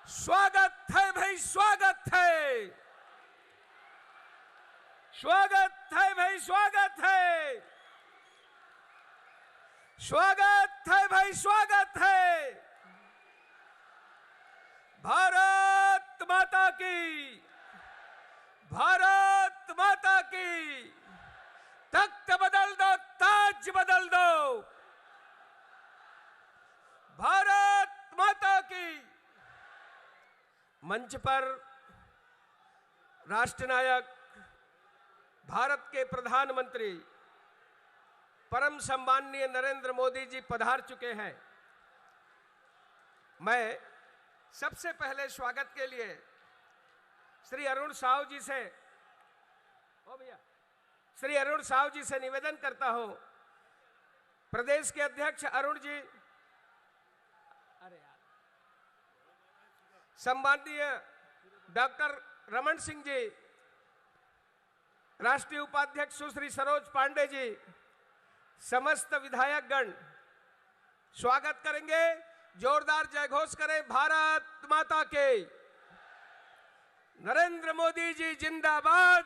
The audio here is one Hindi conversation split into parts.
स्वागत है भाई, स्वागत है, स्वागत है भाई, स्वागत है, स्वागत है भाई, स्वागत है। भारत माता की, भारत माता की। तख्त बदल दो, ताज बदल दो। भारत माता की। मंच पर राष्ट्र नायक, भारत के प्रधानमंत्री परम सम्माननीय नरेंद्र मोदी जी पधार चुके हैं। मैं सबसे पहले स्वागत के लिए श्री अरुण साहू जी से, ओ भैया, श्री अरुण साहू जी से निवेदन करता हूं। प्रदेश के अध्यक्ष अरुण जी, अरे यार, सम्माननीय डॉक्टर रमन सिंह जी, राष्ट्रीय उपाध्यक्ष सुश्री सरोज पांडे जी, समस्त विधायकगण स्वागत करेंगे। जोरदार जयघोष करें। भारत माता के। नरेंद्र मोदी जी जिंदाबाद।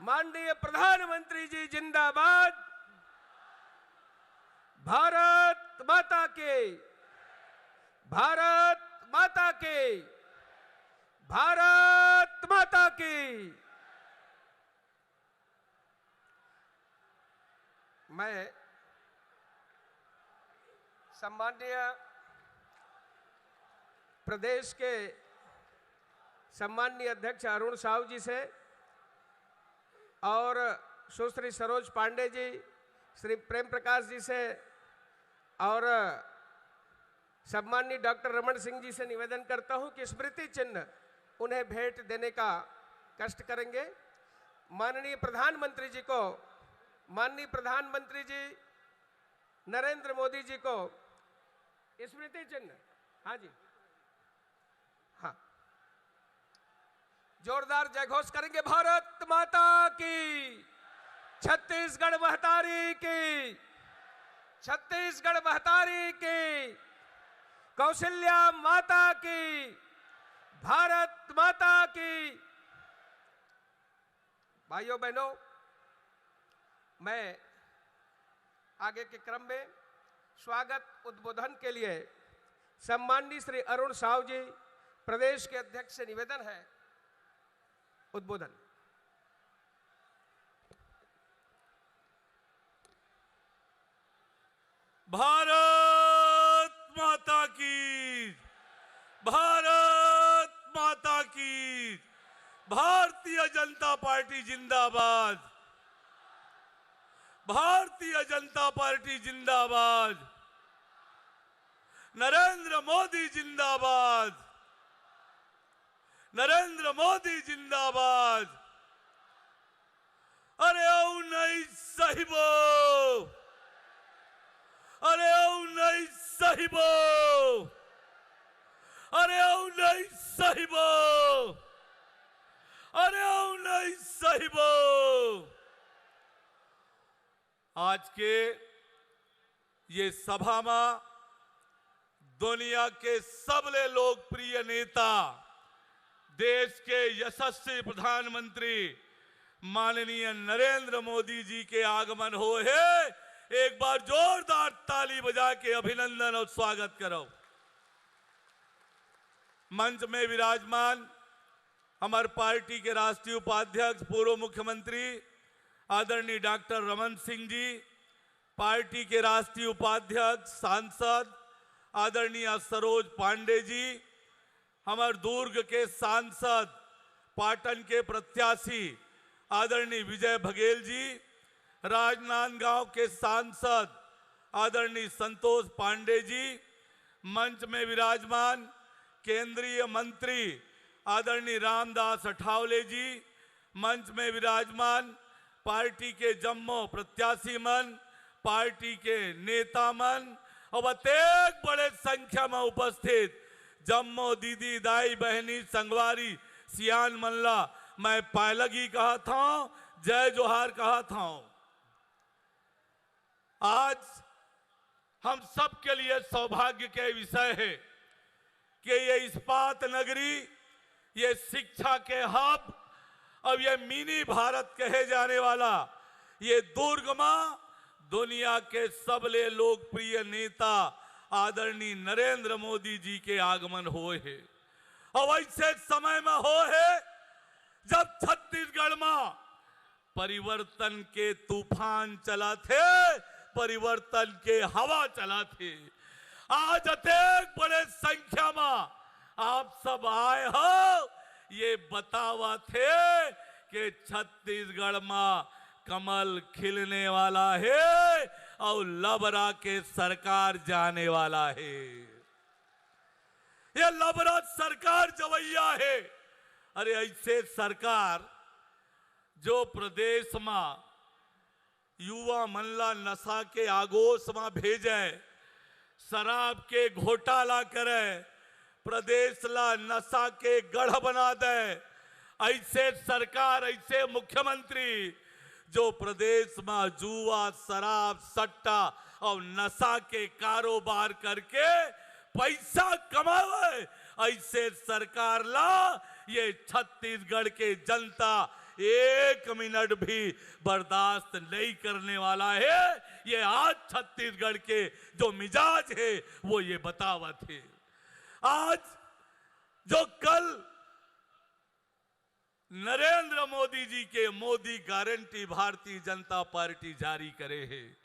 माननीय प्रधानमंत्री जी जिंदाबाद। भारत माता के, भारत माता के, भारत माता की। मैं सम्माननीय प्रदेश के सम्माननीय अध्यक्ष अरुण साहू जी से और सुश्री सरोज पांडे जी, श्री प्रेम प्रकाश जी से और सम्माननीय डॉक्टर रमन सिंह जी से निवेदन करता हूं कि स्मृति चिन्ह उन्हें भेंट देने का कष्ट करेंगे। माननीय प्रधानमंत्री जी को, माननीय प्रधानमंत्री जी नरेंद्र मोदी जी को स्मृति चिन्ह, हाँ जी, हाँ, जोरदार जयघोष करेंगे। भारत माता की। छत्तीसगढ़ महतारी की, छत्तीसगढ़ महतारी की। कौशल्या माता की। भारत माता की। भाइयों बहनों, मैं आगे के क्रम में स्वागत उद्बोधन के लिए सम्माननीय श्री अरुण साहू जी, प्रदेश के अध्यक्ष से निवेदन है, उद्बोधन। भारत माता की, भारत माता की। भारतीय जनता पार्टी जिंदाबाद, भारतीय जनता पार्टी जिंदाबाद। नरेंद्र मोदी जिंदाबाद, नरेंद्र मोदी जिंदाबाद। अरे ओ नहीं साहिबो, अरे ओ नहीं साहिबो, अरे ओ नहीं साहिबो, अरे ओ नहीं साहिबो। आज के ये सभा में दुनिया के सबले लोकप्रिय नेता, देश के यशस्वी प्रधानमंत्री माननीय नरेंद्र मोदी जी के आगमन हो है। एक बार जोरदार ताली बजा के अभिनंदन और स्वागत करो। मंच में विराजमान हमारे पार्टी के राष्ट्रीय उपाध्यक्ष पूर्व मुख्यमंत्री आदरणीय डॉक्टर रमन सिंह जी, पार्टी के राष्ट्रीय उपाध्यक्ष सांसद आदरणीय सरोज पांडे जी, हमारे दुर्ग के सांसद पाटन के प्रत्याशी आदरणीय विजय बघेल जी, राजनांदगांव के सांसद आदरणीय संतोष पांडे जी, मंच में विराजमान केंद्रीय मंत्री आदरणीय रामदास अठावले जी, मंच में विराजमान पार्टी के जम्मू प्रत्याशी मन, पार्टी के नेता मन और अत्यधिक बड़े संख्या में उपस्थित जम्मू दीदी, दाई, बहनी, संगवारी, सियान मल्ला, मैं पायलगी कहा था, जय जोहार कहा था। आज हम सब के लिए सौभाग्य के विषय है कि ये इस्पात नगरी, ये शिक्षा के हब, अब ये मिनी भारत कहे जाने वाला ये दुर्ग में दुनिया के सबले लोकप्रिय नेता आदरणीय नरेंद्र मोदी जी के आगमन हुए है। और ऐसे समय में हो है जब छत्तीसगढ़ में परिवर्तन के तूफान चला थे, परिवर्तन के हवा चला थे। आज अत्यधिक बड़े संख्या में आप सब आए हो, ये बतावा थे कि छत्तीसगढ़ में कमल खिलने वाला है और लबरा के सरकार जाने वाला है। ये लबरा सरकार जवैया है। अरे ऐसे सरकार जो प्रदेश में युवा मनला नशा के आगोश में भेजे, शराब के घोटाला करे, प्रदेश ला नशा के गढ़ बना दे, ऐसे सरकार, ऐसे मुख्यमंत्री जो प्रदेश में जुआ, शराब, सट्टा और नशा के कारोबार करके पैसा कमावे, ऐसे सरकार ला ये छत्तीसगढ़ के जनता एक मिनट भी बर्दाश्त नहीं करने वाला है। ये आज छत्तीसगढ़ के जो मिजाज है वो ये बतावत है। आज जो कल नरेंद्र मोदी जी के मोदी गारंटी भारतीय जनता पार्टी जारी करे है,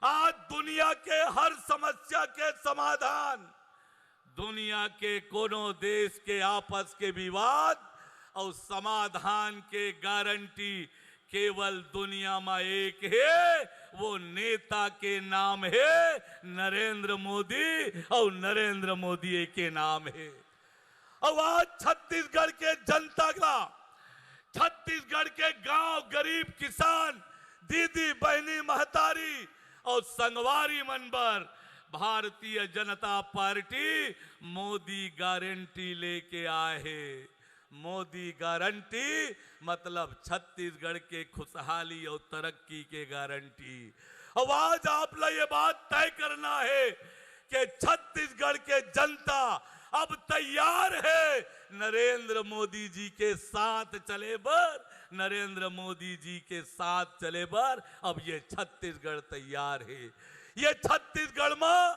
आज दुनिया के हर समस्या के समाधान, दुनिया के कोनो देश के आपस के विवाद और समाधान के गारंटी केवल दुनिया में एक है, वो नेता के नाम है नरेंद्र मोदी, और नरेंद्र मोदी के नाम है। और आज छत्तीसगढ़ के जनता का, छत्तीसगढ़ के गांव, गरीब किसान, दीदी बहनी महतारी और संगवारी मनबर भारतीय जनता पार्टी मोदी गारंटी लेके आए है। मोदी गारंटी मतलब छत्तीसगढ़ के खुशहाली और तरक्की के गारंटी। अब आज आप लोग ये बात तय करना है कि छत्तीसगढ़ के जनता अब तैयार है नरेंद्र मोदी जी के साथ चले बर, नरेंद्र मोदी जी के साथ चले बर। अब ये छत्तीसगढ़ तैयार है। ये छत्तीसगढ़ में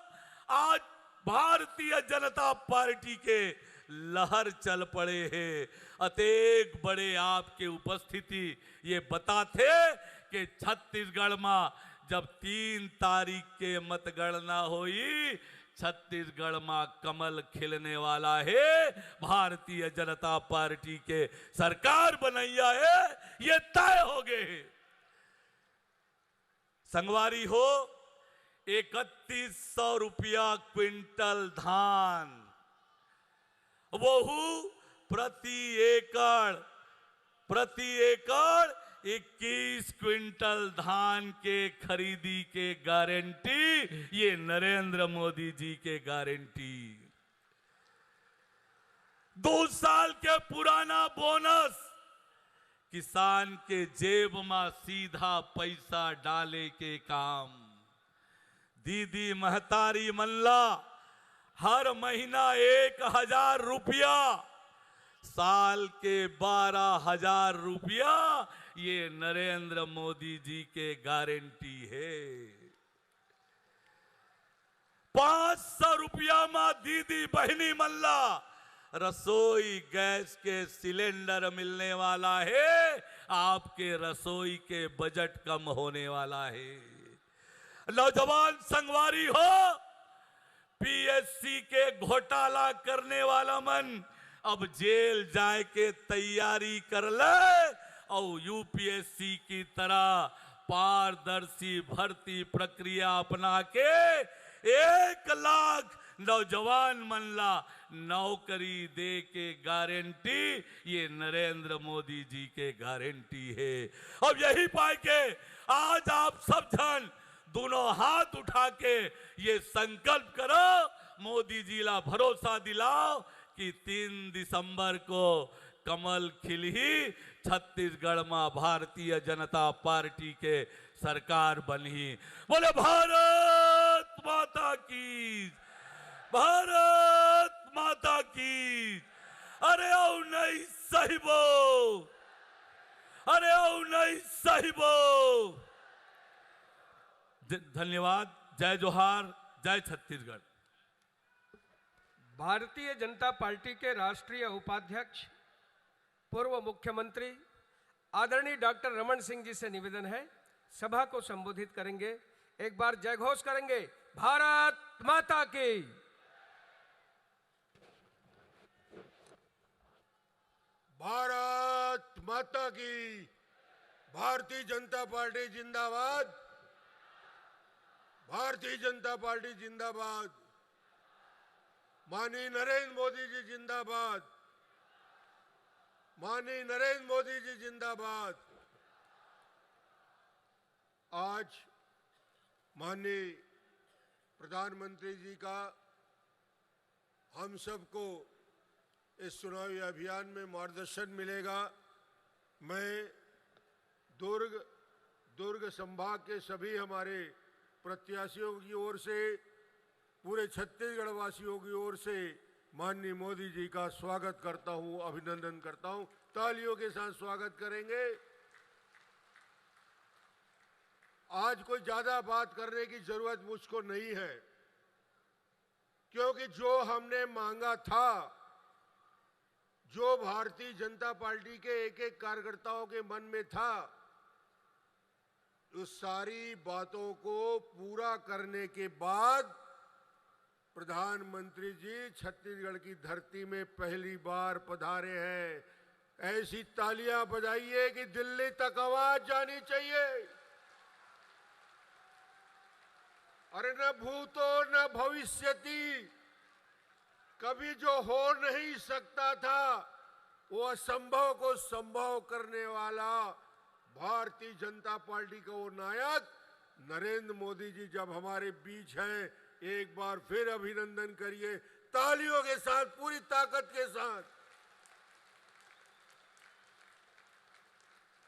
आज भारतीय जनता पार्टी के लहर चल पड़े हैं। अतेक बड़े आपके उपस्थिति ये बताते कि छत्तीसगढ़ में जब 3 तारीख के मतगणना हुई, छत्तीसगढ़ में कमल खिलने वाला है, भारतीय जनता पार्टी के सरकार बनैया है, ये तय हो गए। संगवारी हो, 3100 रुपया क्विंटल धान, वो प्रति एकड़ 21 क्विंटल धान के खरीदी के गारंटी ये नरेंद्र मोदी जी के गारंटी। 2 साल के पुराना बोनस किसान के जेब में सीधा पैसा डाले के काम। दीदी महतारी मल्ला हर महीना 1000 रुपया, साल के 12,000 रुपया ये नरेंद्र मोदी जी के गारंटी है। 500 रुपया में दीदी बहनी मल्ला रसोई गैस के सिलेंडर मिलने वाला है, आपके रसोई के बजट कम होने वाला है। नौजवान संगवारी हो, पीएससी के घोटाला करने वाला मन अब जेल जाए के तैयारी कर ले और यूपीएससी की तरह पारदर्शी भर्ती प्रक्रिया अपना के 1 लाख नौजवान मनला नौकरी दे के गारंटी ये नरेंद्र मोदी जी के गारंटी है। अब यही पाए के आज आप सब जन दोनों हाथ उठा के ये संकल्प करो, मोदी जी ला भरोसा दिलाओ कि 3 दिसंबर को कमल खिलही, छत्तीसगढ़ में भारतीय जनता पार्टी के सरकार बनी। बोले भारत माता की, भारत माता अरे ओ नहीं साहिबो, अरे ओ नहीं साहिबो। धन्यवाद। जय जोहार, जय छत्तीसगढ़। भारतीय जनता पार्टी के राष्ट्रीय उपाध्यक्ष पूर्व मुख्यमंत्री आदरणीय डॉक्टर रमन सिंह जी से निवेदन है, सभा को संबोधित करेंगे। एक बार जय घोष करेंगे, भारत माता की। भारत माता की। भारतीय जनता पार्टी जिंदाबाद, भारतीय जनता पार्टी जिंदाबाद। माननीय नरेंद्र मोदी जी जिंदाबाद, माननीय नरेंद्र मोदी जी जिंदाबाद। आज माननीय प्रधानमंत्री जी का हम सबको इस चुनावी अभियान में मार्गदर्शन मिलेगा। मैं दुर्ग संभाग के सभी हमारे प्रत्याशियों की ओर से, पूरे छत्तीसगढ़ वासियों की ओर से माननीय मोदी जी का स्वागत करता हूं, अभिनंदन करता हूं। तालियों के साथ स्वागत करेंगे। आज कोई ज्यादा बात करने की जरूरत मुझको नहीं है, क्योंकि जो हमने मांगा था, जो भारतीय जनता पार्टी के एक एक कार्यकर्ताओं के मन में था, उस सारी बातों को पूरा करने के बाद प्रधानमंत्री जी छत्तीसगढ़ की धरती में पहली बार पधारे हैं। ऐसी तालियां बजाइए कि दिल्ली तक आवाज जानी चाहिए। अरे न भूतो न भविष्यति, कभी जो हो नहीं सकता था वो असंभव को संभव करने वाला भारतीय जनता पार्टी का वो नायक नरेंद्र मोदी जी जब हमारे बीच हैं, एक बार फिर अभिनंदन करिए तालियों के साथ, पूरी ताकत के साथ।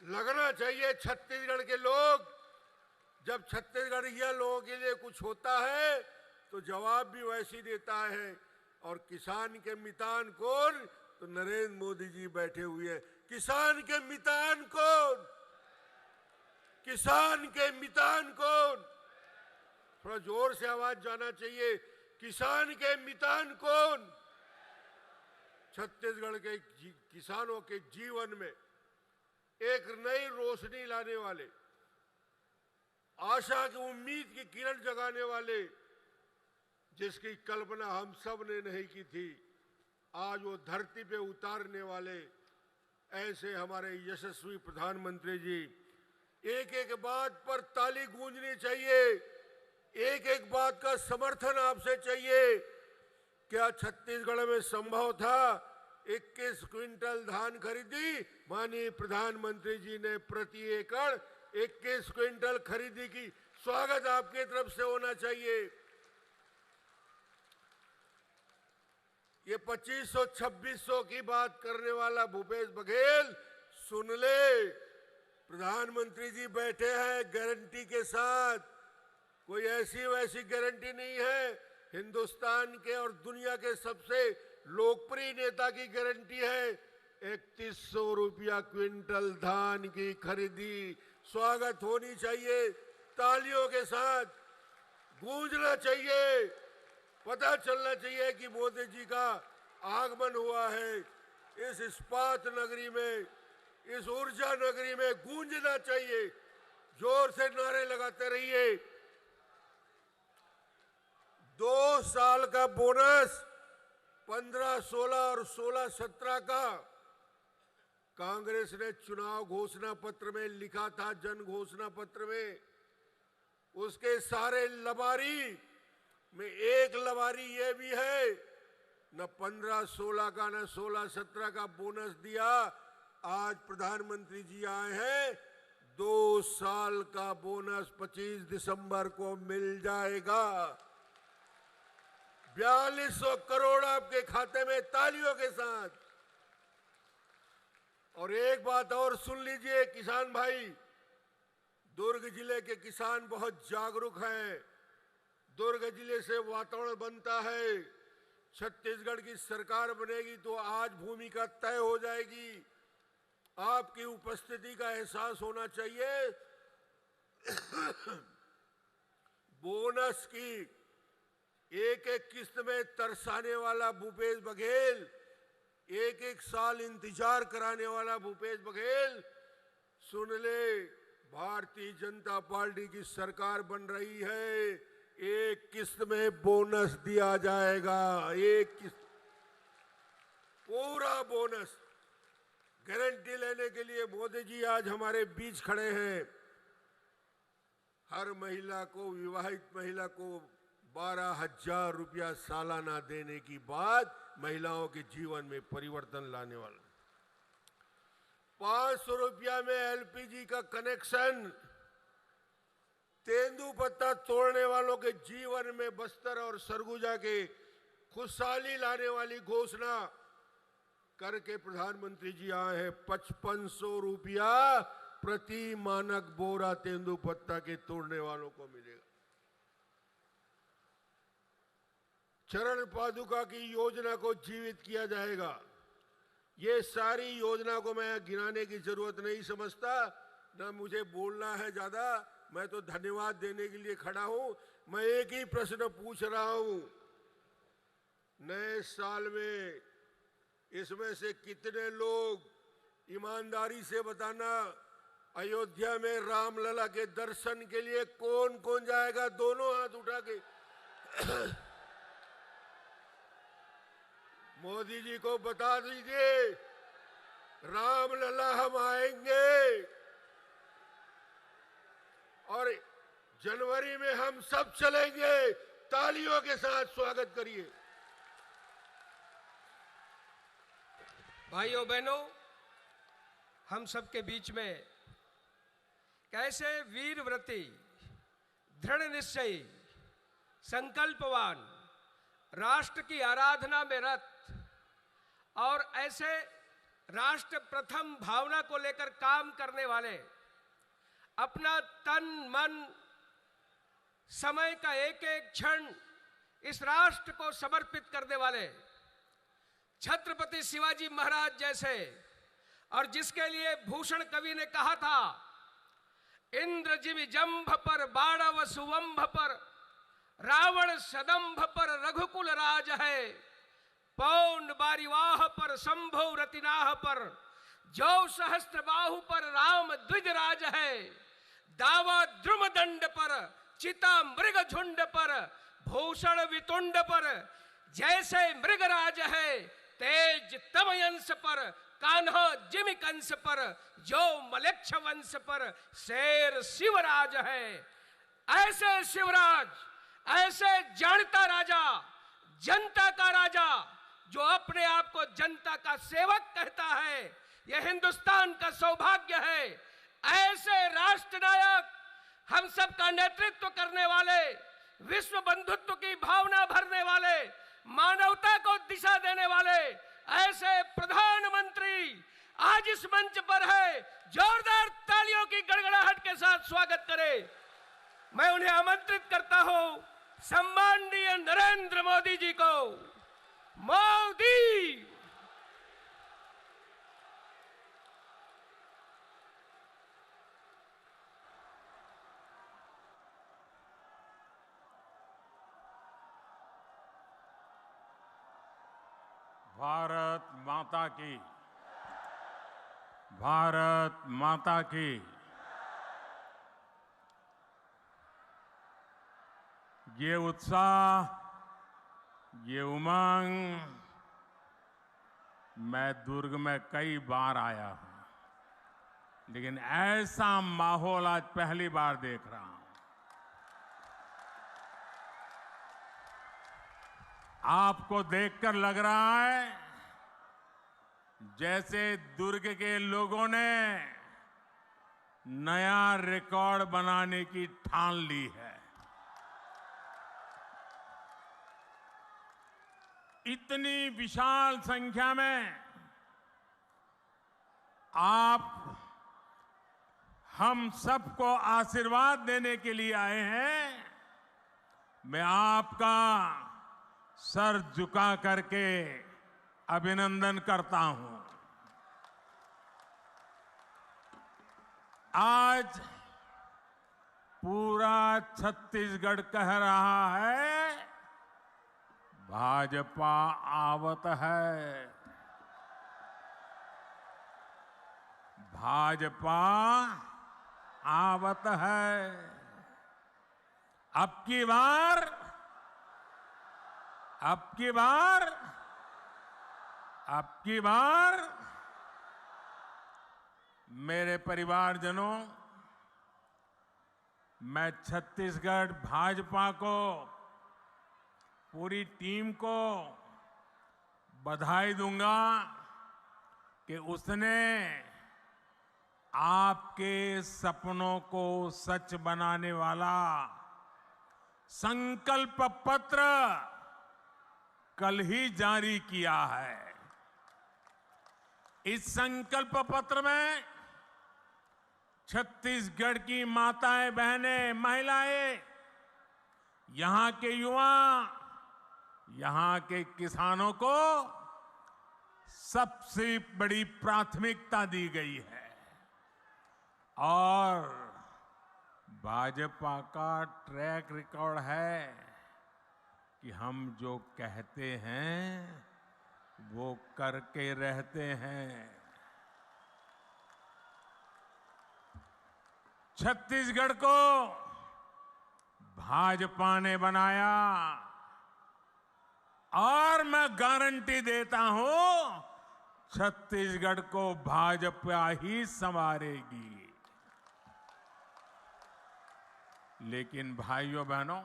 लगना चाहिए छत्तीसगढ़ के लोग, जब छत्तीसगढ़िया लोगों के लिए कुछ होता है तो जवाब भी वैसे ही देता है। और किसान के मितान कौन? तो नरेंद्र मोदी जी बैठे हुए हैं। किसान के मितान कौन? किसान के मितान कौन? थोड़ा जोर से आवाज जाना चाहिए। किसान के मितान कौन? छत्तीसगढ़ के किसानों के जीवन में एक नई रोशनी लाने वाले, आशा की उम्मीद की किरण जगाने वाले, जिसकी कल्पना हम सब ने नहीं की थी, आज वो धरती पे उतारने वाले ऐसे हमारे यशस्वी प्रधानमंत्री जी। एक एक बात पर ताली गूंजनी चाहिए, एक एक बात का समर्थन आपसे चाहिए। क्या छत्तीसगढ़ में संभव था 21 क्विंटल धान खरीदी? माननीय प्रधानमंत्री जी ने प्रति एकड़ 21 क्विंटल खरीदी की। स्वागत आपकी तरफ से होना चाहिए। ये 2500-2600 की बात करने वाला भूपेश बघेल सुन ले, प्रधानमंत्री जी बैठे हैं गारंटी के साथ। कोई ऐसी वैसी गारंटी नहीं है, हिंदुस्तान के और दुनिया के सबसे लोकप्रिय नेता की गारंटी है। 3100 रुपया क्विंटल धान की खरीदी। स्वागत होनी चाहिए, तालियों के साथ गूंजना चाहिए, पता चलना चाहिए कि मोदी जी का आगमन हुआ है। इस इस्पात नगरी में, इस ऊर्जा नगरी में गूंजना चाहिए। जोर से नारे लगाते रहिए। 2 साल का बोनस 15-16 और 16-17 का कांग्रेस ने चुनाव घोषणा पत्र में लिखा था, जन घोषणा पत्र में। उसके सारे लबारी में एक लबारी ये भी है, न 15-16 का न 16-17 का बोनस दिया। आज प्रधानमंत्री जी आए हैं, 2 साल का बोनस 25 दिसंबर को मिल जाएगा। 4200 करोड़ आपके खाते में, तालियों के साथ। और एक बात और सुन लीजिए किसान भाई, दुर्ग जिले के किसान बहुत जागरूक हैं। दुर्ग जिले से वातावरण बनता है, छत्तीसगढ़ की सरकार बनेगी तो आज भूमिका तय हो जाएगी। आपकी उपस्थिति का एहसास होना चाहिए। बोनस की एक एक किस्त में तरसाने वाला भूपेश बघेल, एक एक साल इंतजार कराने वाला भूपेश बघेल, सुन ले, भारतीय जनता पार्टी की सरकार बन रही है, एक किस्त में बोनस दिया जाएगा। एक किस्त, पूरा बोनस। गारंटी लेने के लिए मोदी जी आज हमारे बीच खड़े हैं। हर महिला को, विवाहित महिला को 12,000 रुपया सालाना देने की बात महिलाओं के जीवन में परिवर्तन लाने वाला। 500 रुपया में एलपीजी का कनेक्शन, तेंदुपत्ता तोड़ने वालों के जीवन में बस्तर और सरगुजा के खुशहाली लाने वाली घोषणा करके प्रधानमंत्री जी आए हैं। 5500 रुपया प्रति मानक बोरा तेंदुपत्ता के तोड़ने वालों को मिलेगा। चरण पादुका की योजना को जीवित किया जाएगा। ये सारी योजना को मैं गिनाने की जरूरत नहीं समझता, ना मुझे बोलना है ज्यादा। मैं तो धन्यवाद देने के लिए खड़ा हूं। मैं एक ही प्रश्न पूछ रहा हूं, नए साल में इसमें से कितने लोग ईमानदारी से बताना, अयोध्या में रामलला के दर्शन के लिए कौन कौन जाएगा? दोनों हाथ उठा के। मोदी जी को बता दीजिए, रामलला हम आएंगे और जनवरी में हम सब चलेंगे। तालियों के साथ स्वागत करिए। भाइयों बहनों, हम सबके बीच में कैसे वीरव्रती, दृढ़ निश्चयी, संकल्पवान, राष्ट्र की आराधना में रत और ऐसे राष्ट्र प्रथम भावना को लेकर काम करने वाले, अपना तन मन समय का एक एक क्षण इस राष्ट्र को समर्पित करने वाले छत्रपति शिवाजी महाराज जैसे, और जिसके लिए भूषण कवि ने कहा था, इंद्र जिमि जंभ पर बाणव सुवंभ पर, रावण सदंभ पर रघुकुल राज है, पौन बारिवाह पर शंभु रतिनाह पर, जो सहस्त्र बाहु पर राम द्विज राज है, दावा द्रुम दंड पर चिता मृग झुंड पर, भूषण वितुंड पर जैसे मृगराज है, तेज तमयंस पर कान्हा जिमि कंस पर, जो मलेच्छ वंश पर शेर शिवराज है। ऐसे शिवराज, ऐसे जानता राजा, जनता का राजा, जो अपने आप को जनता का सेवक कहता है, यह हिंदुस्तान का सौभाग्य है। ऐसे राष्ट्र नायक, हम सब का नेतृत्व करने वाले, विश्व बंधुत्व की भावना भरने वाले, मानवता को दिशा देने वाले ऐसे प्रधानमंत्री आज इस मंच पर है। जोरदार तालियों की गड़गड़ाहट के साथ स्वागत करें। मैं उन्हें आमंत्रित करता हूं, सम्माननीय नरेंद्र मोदी जी को। मोदी भारत माता की, भारत माता की। ये उत्साह, ये उमंग, मैं दुर्ग में कई बार आया हूं, लेकिन ऐसा माहौल आज पहली बार देख रहा हूं। आपको देखकर लग रहा है जैसे दुर्ग के लोगों ने नया रिकॉर्ड बनाने की ठान ली है। इतनी विशाल संख्या में आप हम सबको आशीर्वाद देने के लिए आए हैं। मैं आपका सर झुका करके अभिनंदन करता हूं। आज पूरा छत्तीसगढ़ कह रहा है, भाजपा आवत है, भाजपा आवत है। अब की बार मेरे परिवारजनों, मैं छत्तीसगढ़ भाजपा को, पूरी टीम को बधाई दूंगा कि उसने आपके सपनों को सच बनाने वाला संकल्प पत्र कल ही जारी किया है। इस संकल्प पत्र में छत्तीसगढ़ की माताएं, बहनें, महिलाएं, यहां के युवा, यहां के किसानों को सबसे बड़ी प्राथमिकता दी गई है। और भाजपा का ट्रैक रिकॉर्ड है कि हम जो कहते हैं वो करके रहते हैं। छत्तीसगढ़ को भाजपा ने बनाया और मैं गारंटी देता हूं, छत्तीसगढ़ को भाजपा ही संवारेगी। लेकिन भाइयों बहनों,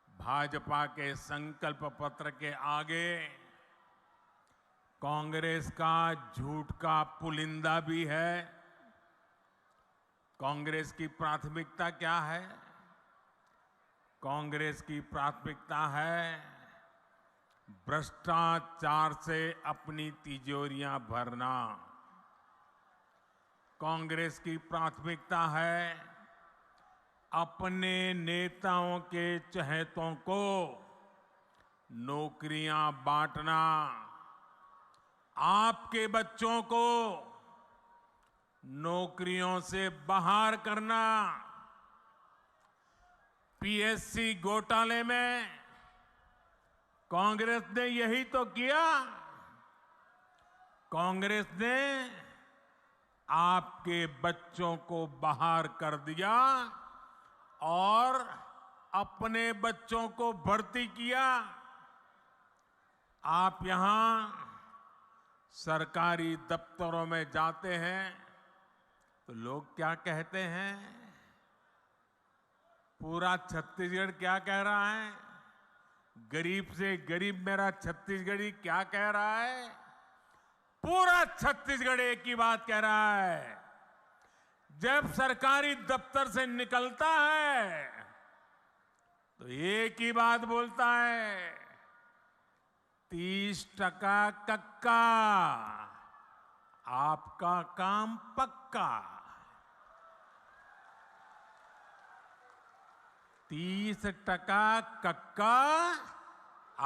भाजपा के संकल्प पत्र के आगे कांग्रेस का झूठ का पुलिंदा भी है। कांग्रेस की प्राथमिकता क्या है? कांग्रेस की प्राथमिकता है भ्रष्टाचार से अपनी तिजोरियां भरना। कांग्रेस की प्राथमिकता है अपने नेताओं के चहेतों को नौकरियां बांटना, आपके बच्चों को नौकरियों से बाहर करना। पीएससी घोटाले में कांग्रेस ने यही तो किया। कांग्रेस ने आपके बच्चों को बाहर कर दिया और अपने बच्चों को भर्ती किया। आप यहां सरकारी दफ्तरों में जाते हैं तो लोग क्या कहते हैं? पूरा छत्तीसगढ़ क्या कह रहा है? गरीब से गरीब मेरा छत्तीसगढ़ी क्या कह रहा है? पूरा छत्तीसगढ़ एक ही बात कह रहा है। जब सरकारी दफ्तर से निकलता है तो एक ही बात बोलता है, 30% कक्का, आपका काम पक्का। 30% कक्का,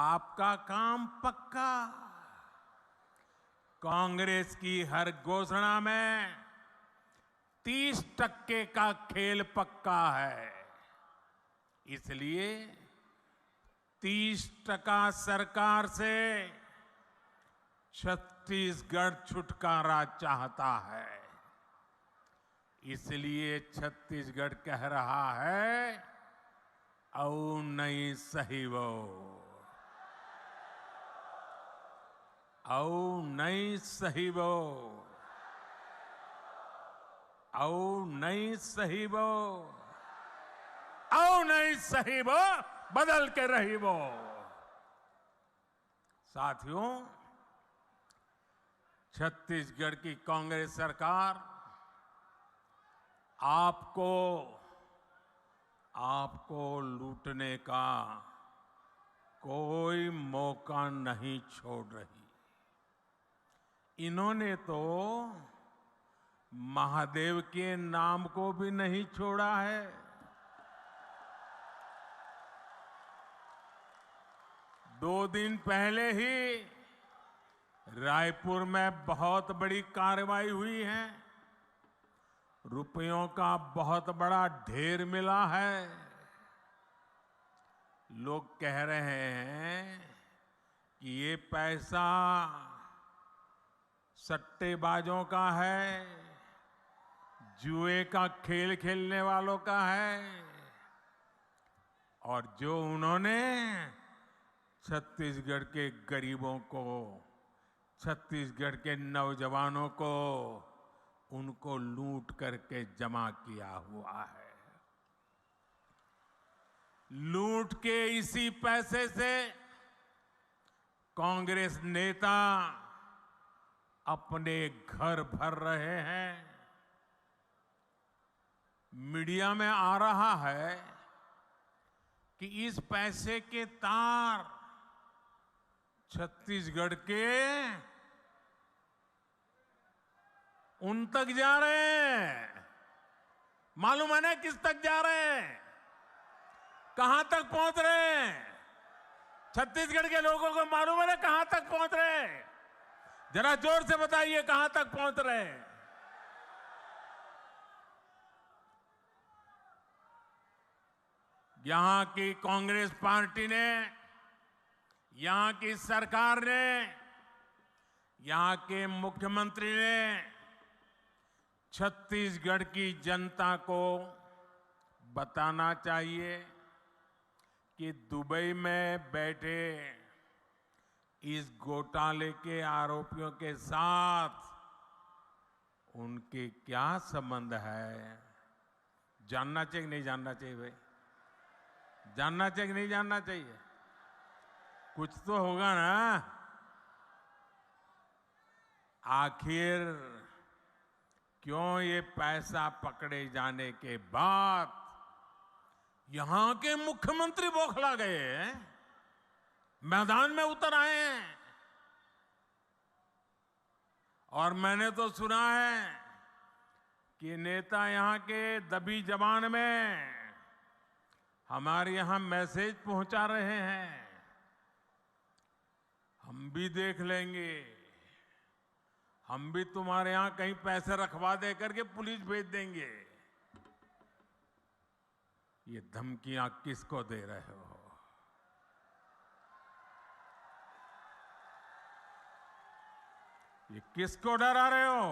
आपका काम पक्का। कांग्रेस की हर घोषणा में 30% का खेल पक्का है। इसलिए 30% सरकार से छत्तीसगढ़ छुटकारा चाहता है। इसलिए छत्तीसगढ़ कह रहा है, औ नहीं सही वो, औ नहीं सही वो, औ नहीं सही वो, औ नहीं सही वो, बदल के रही वो। साथियों, छत्तीसगढ़ की कांग्रेस सरकार आपको लूटने का कोई मौका नहीं छोड़ रही। इन्होंने तो महादेव के नाम को भी नहीं छोड़ा है। 2 दिन पहले ही रायपुर में बहुत बड़ी कार्रवाई हुई है। रुपयों का बहुत बड़ा ढेर मिला है। लोग कह रहे हैं कि ये पैसा सट्टेबाजों का है, जुए का खेल खेलने वालों का है, और जो उन्होंने छत्तीसगढ़ के गरीबों को, छत्तीसगढ़ के नौजवानों को, उनको लूट करके जमा किया हुआ है। लूट के इसी पैसे से कांग्रेस नेता अपने घर भर रहे हैं। मीडिया में आ रहा है कि इस पैसे के तार छत्तीसगढ़ के उन तक जा रहे हैं। मालूम है ना किस तक जा रहे हैं, कहां तक पहुंच रहे हैं? छत्तीसगढ़ के लोगों को मालूम है ना कहां तक पहुंच रहे हैं? जरा जोर से बताइए कहां तक पहुंच रहे हैं? यहां की कांग्रेस पार्टी ने, यहां की सरकार ने, यहां के मुख्यमंत्री ने छत्तीसगढ़ की जनता को बताना चाहिए कि दुबई में बैठे इस घोटाले के आरोपियों के साथ उनके क्या संबंध है। जानना चाहिए कि नहीं जानना चाहिए भाई? जानना चाहिए कि नहीं जानना चाहिए? कुछ तो होगा ना। आखिर क्यों ये पैसा पकड़े जाने के बाद यहां के मुख्यमंत्री बौखला गए हैं, मैदान में उतर आए हैं? और मैंने तो सुना है कि नेता यहां के दबी जबान में हमारे यहां मैसेज पहुंचा रहे हैं। हम भी देख लेंगे, हम भी तुम्हारे यहां कहीं पैसे रखवा दे करके पुलिस भेज देंगे। ये धमकियां किसको दे रहे हो? ये किसको डरा रहे हो?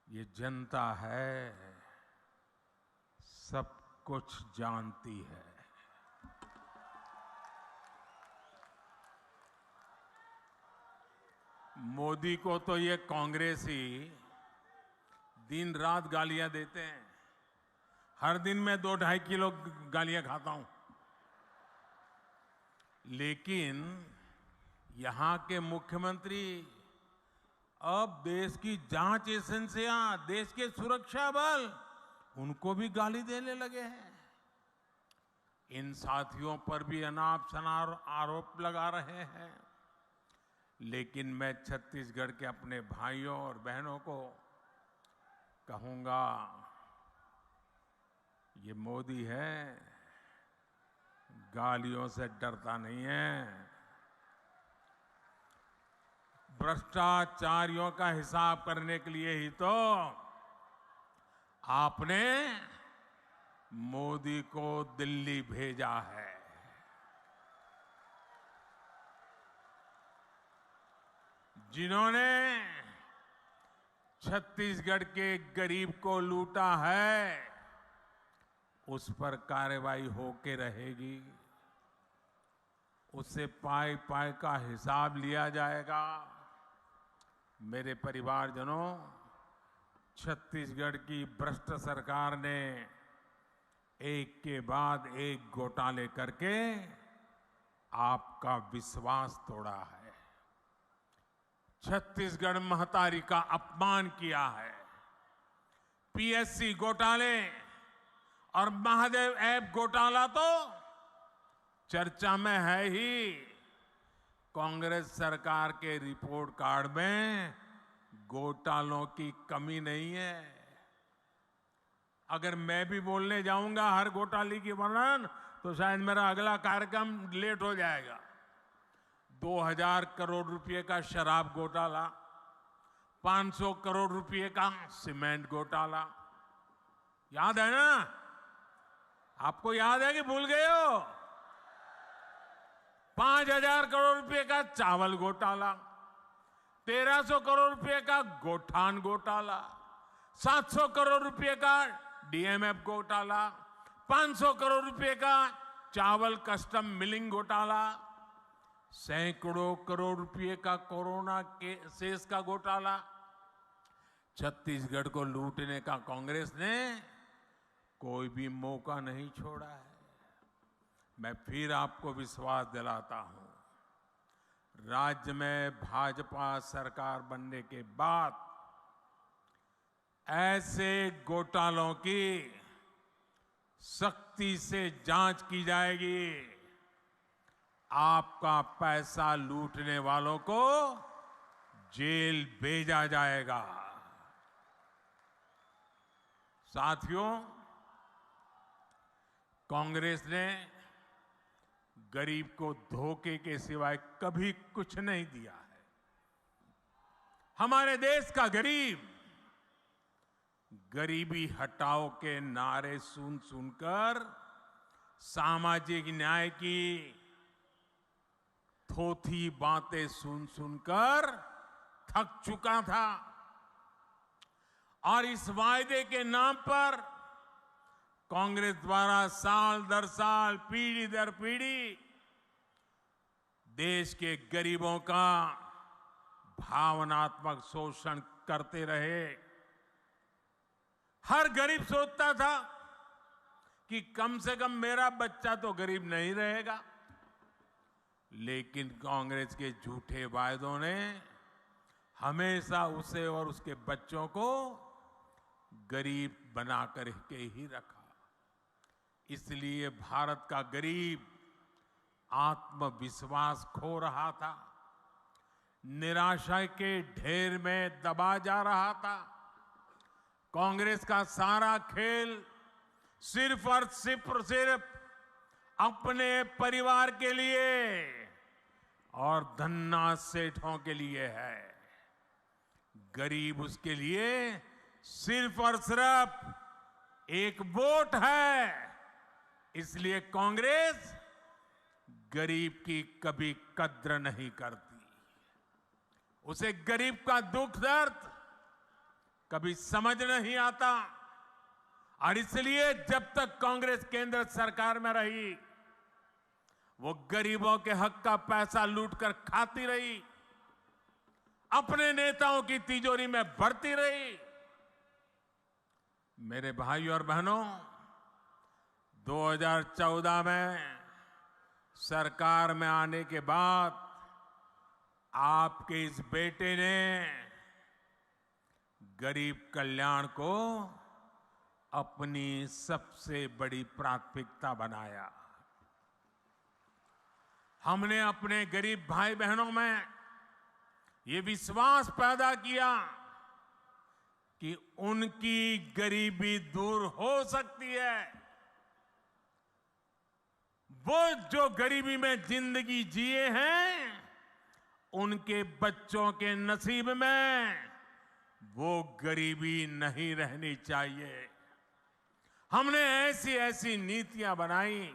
ये जनता है, सब कुछ जानती है। मोदी को तो ये कांग्रेसी दिन रात गालियां देते हैं। हर दिन मैं 2-2.5 किलो गालियां खाता हूं। लेकिन यहां के मुख्यमंत्री अब देश की जांच एजेंसियां, देश के सुरक्षा बल, उनको भी गाली देने लगे हैं। इन साथियों पर भी अनाप शनाप आरोप लगा रहे हैं। लेकिन मैं छत्तीसगढ़ के अपने भाइयों और बहनों को कहूंगा, ये मोदी है, गालियों से डरता नहीं है। भ्रष्टाचारियों का हिसाब करने के लिए ही तो आपने मोदी को दिल्ली भेजा है। जिन्होंने छत्तीसगढ़ के गरीब को लूटा है, उस पर कार्रवाई होके रहेगी। उससे पाई पाई का हिसाब लिया जाएगा। मेरे परिवारजनों, छत्तीसगढ़ की भ्रष्ट सरकार ने एक के बाद एक घोटाले करके आपका विश्वास तोड़ा है। छत्तीसगढ़ महतारी का अपमान किया है। पीएससी घोटाले और महादेव ऐप घोटाला तो चर्चा में है ही। कांग्रेस सरकार के रिपोर्ट कार्ड में घोटालों की कमी नहीं है। अगर मैं भी बोलने जाऊंगा हर घोटाले की वर्णन तो शायद मेरा अगला कार्यक्रम लेट हो जाएगा। 2000 करोड़ रुपए का शराब घोटाला, 500 करोड़ रुपए का सीमेंट घोटाला, याद है ना? आपको याद है कि भूल गए हो? 5000 करोड़ रुपए का चावल घोटाला, 1300 करोड़ रुपए का गोठान घोटाला, 700 करोड़ रुपए का डीएमएफ घोटाला, 500 करोड़ रुपए का चावल कस्टम मिलिंग घोटाला, सैकड़ों करोड़ रुपए का कोरोना के सेस का घोटाला। छत्तीसगढ़ को लूटने का कांग्रेस ने कोई भी मौका नहीं छोड़ा है। मैं फिर आपको विश्वास दिलाता हूं, राज्य में भाजपा सरकार बनने के बाद ऐसे घोटालों की सख्ती से जांच की जाएगी। आपका पैसा लूटने वालों को जेल भेजा जाएगा। साथियों, कांग्रेस ने गरीब को धोखे के सिवाय कभी कुछ नहीं दिया है। हमारे देश का गरीब गरीबी हटाओ के नारे सुन सुनकर सामाजिक न्याय की थोथी बातें सुन सुनकर थक चुका था और इस वायदे के नाम पर कांग्रेस द्वारा साल दर साल, पीढ़ी दर पीढ़ी देश के गरीबों का भावनात्मक शोषण करते रहे। हर गरीब सोचता था कि कम से कम मेरा बच्चा तो गरीब नहीं रहेगा, लेकिन कांग्रेस के झूठे वायदों ने हमेशा उसे और उसके बच्चों को गरीब बनाकर के ही रखा। इसलिए भारत का गरीब आत्मविश्वास खो रहा था, निराशा के ढेर में दबा जा रहा था। कांग्रेस का सारा खेल सिर्फ और सिर्फ अपने परिवार के लिए और धन्ना सेठों के लिए है। गरीब उसके लिए सिर्फ और सिर्फ एक वोट है। इसलिए कांग्रेस गरीब की कभी कद्र नहीं करती। उसे गरीब का दुख दर्द कभी समझ नहीं आता और इसलिए जब तक कांग्रेस केंद्र सरकार में रही, वो गरीबों के हक का पैसा लूटकर खाती रही, अपने नेताओं की तिजोरी में भरती रही। मेरे भाइयों और बहनों, 2014 में सरकार में आने के बाद आपके इस बेटे ने गरीब कल्याण को अपनी सबसे बड़ी प्राथमिकता बनाया। हमने अपने गरीब भाई बहनों में ये विश्वास पैदा किया कि उनकी गरीबी दूर हो सकती है। वो जो गरीबी में जिंदगी जिए हैं, उनके बच्चों के नसीब में वो गरीबी नहीं रहनी चाहिए। हमने ऐसी ऐसी नीतियां बनाई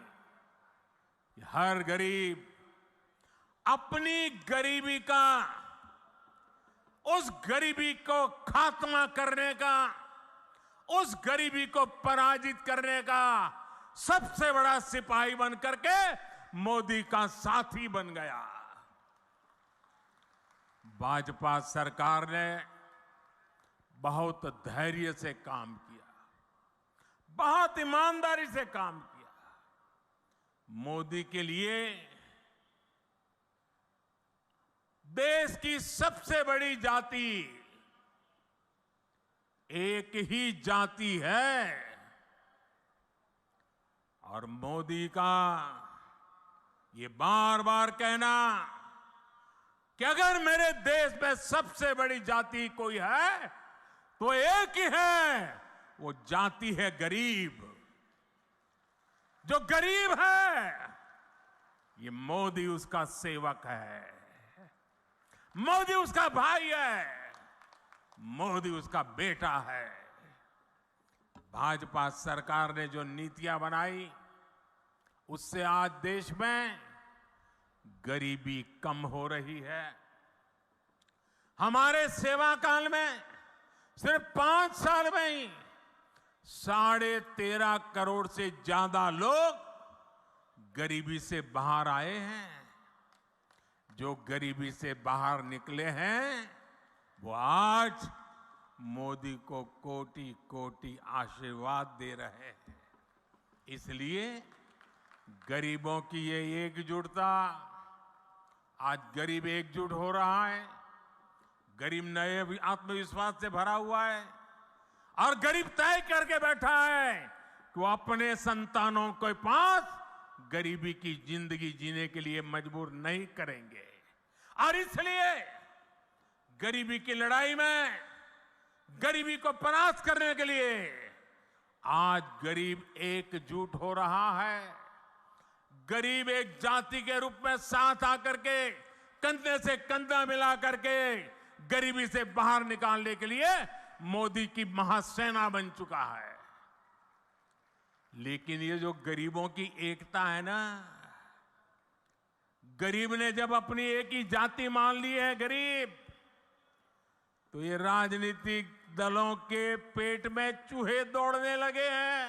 कि हर गरीब अपनी गरीबी का, उस गरीबी को खात्मा करने का, उस गरीबी को पराजित करने का सबसे बड़ा सिपाही बन करके मोदी का साथी बन गया। भाजपा सरकार ने बहुत धैर्य से काम किया, बहुत ईमानदारी से काम किया। मोदी के लिए देश की सबसे बड़ी जाति एक ही जाति है और मोदी का ये बार बार कहना कि अगर मेरे देश में सबसे बड़ी जाति कोई है तो एक ही है, वो जाति है गरीब। जो गरीब है, ये मोदी उसका सेवक है, मोदी उसका भाई है, मोदी उसका बेटा है। भाजपा सरकार ने जो नीतियां बनाई, उससे आज देश में गरीबी कम हो रही है। हमारे सेवा काल में सिर्फ 5 साल में ही 13.5 करोड़ से ज्यादा लोग गरीबी से बाहर आए हैं। जो गरीबी से बाहर निकले हैं, वो आज मोदी को कोटि कोटि आशीर्वाद दे रहे हैं। इसलिए गरीबों की ये एकजुटता, आज गरीब एकजुट हो रहा है, गरीब नए आत्मविश्वास से भरा हुआ है और गरीब तय करके बैठा है कि वो अपने संतानों के पास गरीबी की जिंदगी जीने के लिए मजबूर नहीं करेंगे। और इसलिए गरीबी की लड़ाई में, गरीबी को परास्त करने के लिए आज गरीब एकजुट हो रहा है। गरीब एक जाति के रूप में साथ आकर के कंधे से कंधा मिला करके गरीबी से बाहर निकालने के लिए मोदी की महासेना बन चुका है। लेकिन ये जो गरीबों की एकता है ना, गरीब ने जब अपनी एक ही जाति मान ली है गरीब, तो ये राजनीतिक दलों के पेट में चूहे दौड़ने लगे हैं।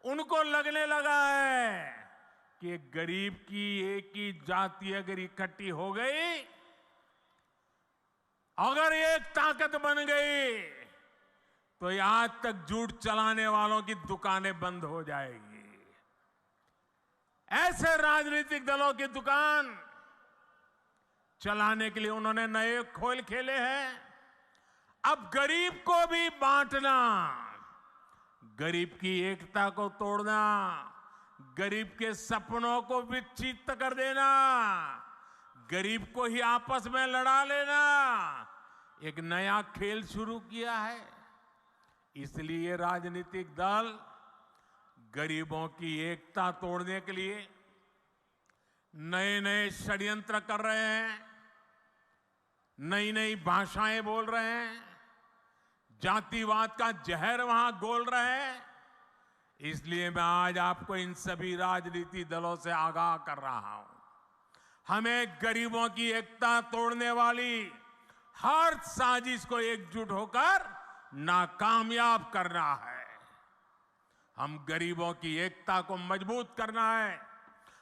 उनको लगने लगा है कि गरीब की एक ही जाति अगर इकट्ठी हो गई, अगर एक ताकत बन गई, तो ये आज तक झूठ चलाने वालों की दुकानें बंद हो जाएगी। ऐसे राजनीतिक दलों की दुकान चलाने के लिए उन्होंने नए खेल खेले हैं। अब गरीब को भी बांटना, गरीब की एकता को तोड़ना, गरीब के सपनों को विच्छिन्न कर देना, गरीब को ही आपस में लड़ा लेना, एक नया खेल शुरू किया है। इसलिए राजनीतिक दल गरीबों की एकता तोड़ने के लिए नए नए षड्यंत्र कर रहे हैं, नई नई भाषाएं बोल रहे हैं, जातिवाद का जहर वहां घोल रहे हैं। इसलिए मैं आज आपको इन सभी राजनीतिक दलों से आगाह कर रहा हूं, हमें गरीबों की एकता तोड़ने वाली हर साजिश को एकजुट होकर नाकामयाब करना है। हम गरीबों की एकता को मजबूत करना है,